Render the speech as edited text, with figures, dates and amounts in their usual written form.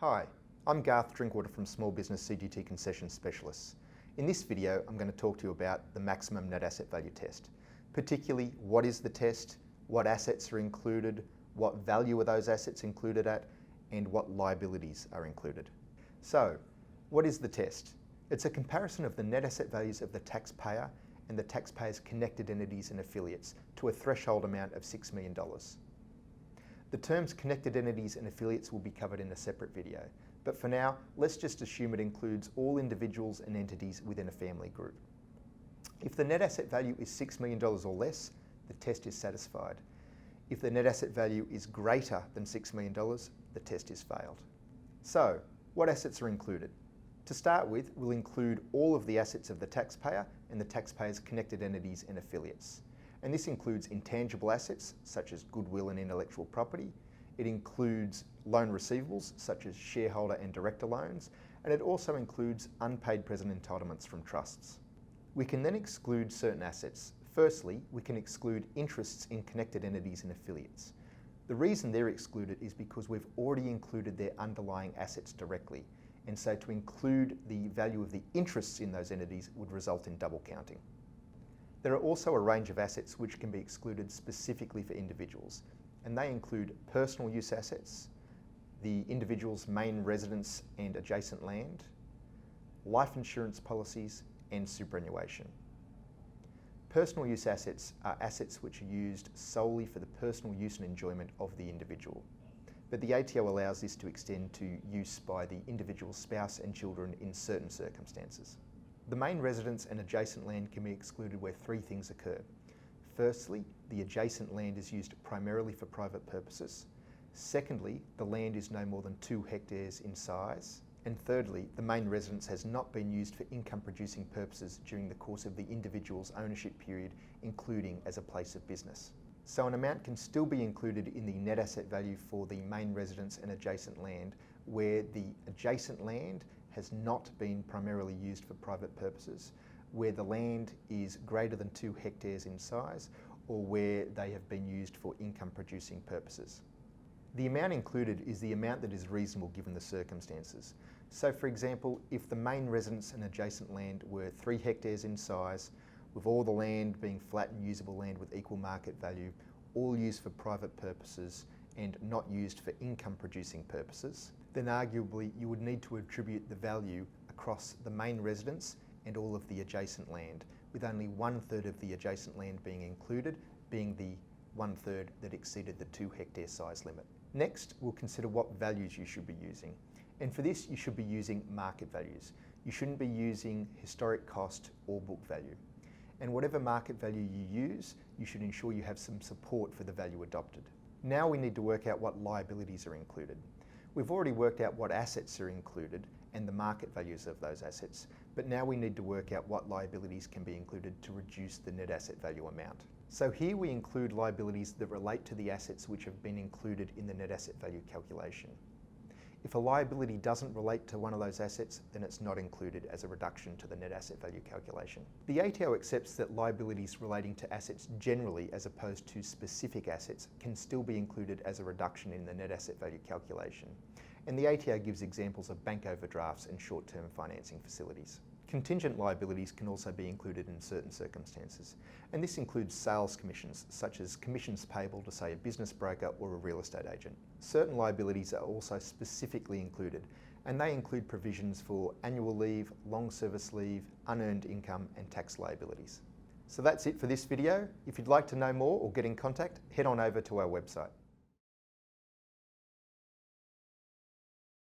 Hi, I'm Garth Drinkwater from Small Business CGT Concessions Specialists. In this video, I'm going to talk to you about the maximum net asset value test, particularly what is the test, what assets are included, what value are those assets included at, and what liabilities are included. So, what is the test? It's a comparison of the net asset values of the taxpayer and the taxpayer's connected entities and affiliates to a threshold amount of $6 million. The terms connected entities and affiliates will be covered in a separate video, but for now, let's just assume it includes all individuals and entities within a family group. If the net asset value is $6 million or less, the test is satisfied. If the net asset value is greater than $6 million, the test is failed. So, what assets are included? To start with, we'll include all of the assets of the taxpayer and the taxpayer's connected entities and affiliates. And this includes intangible assets such as goodwill and intellectual property. It includes loan receivables such as shareholder and director loans, and it also includes unpaid present entitlements from trusts. We can then exclude certain assets. Firstly, we can exclude interests in connected entities and affiliates. The reason they're excluded is because we've already included their underlying assets directly, and so to include the value of the interests in those entities would result in double counting. There are also a range of assets which can be excluded specifically for individuals, and they include personal use assets, the individual's main residence and adjacent land, life insurance policies, and superannuation. Personal use assets are assets which are used solely for the personal use and enjoyment of the individual, but the ATO allows this to extend to use by the individual's spouse and children in certain circumstances. The main residence and adjacent land can be excluded where three things occur. Firstly, the adjacent land is used primarily for private purposes. Secondly, the land is no more than 2 hectares in size. And thirdly, the main residence has not been used for income-producing purposes during the course of the individual's ownership period, including as a place of business. So an amount can still be included in the net asset value for the main residence and adjacent land where the adjacent land has not been primarily used for private purposes, where the land is greater than 2 hectares in size, or where they have been used for income-producing purposes. The amount included is the amount that is reasonable given the circumstances. So for example, if the main residence and adjacent land were 3 hectares in size, with all the land being flat and usable land with equal market value, all used for private purposes and not used for income-producing purposes, then arguably you would need to attribute the value across the main residence and all of the adjacent land, with only 1/3 of the adjacent land being included, being the 1/3 that exceeded the 2 hectare size limit. Next, we'll consider what values you should be using. And for this, you should be using market values. You shouldn't be using historic cost or book value. And whatever market value you use, you should ensure you have some support for the value adopted. Now we need to work out what liabilities are included. We've already worked out what assets are included and the market values of those assets, but now we need to work out what liabilities can be included to reduce the net asset value amount. So here we include liabilities that relate to the assets which have been included in the net asset value calculation. If a liability doesn't relate to one of those assets, then it's not included as a reduction to the net asset value calculation. The ATO accepts that liabilities relating to assets generally, as opposed to specific assets, can still be included as a reduction in the net asset value calculation. And the ATO gives examples of bank overdrafts and short-term financing facilities. Contingent liabilities can also be included in certain circumstances, and this includes sales commissions, such as commissions payable to, say, a business broker or a real estate agent. Certain liabilities are also specifically included, and they include provisions for annual leave, long service leave, unearned income, and tax liabilities. So that's it for this video. If you'd like to know more or get in contact, head on over to our website.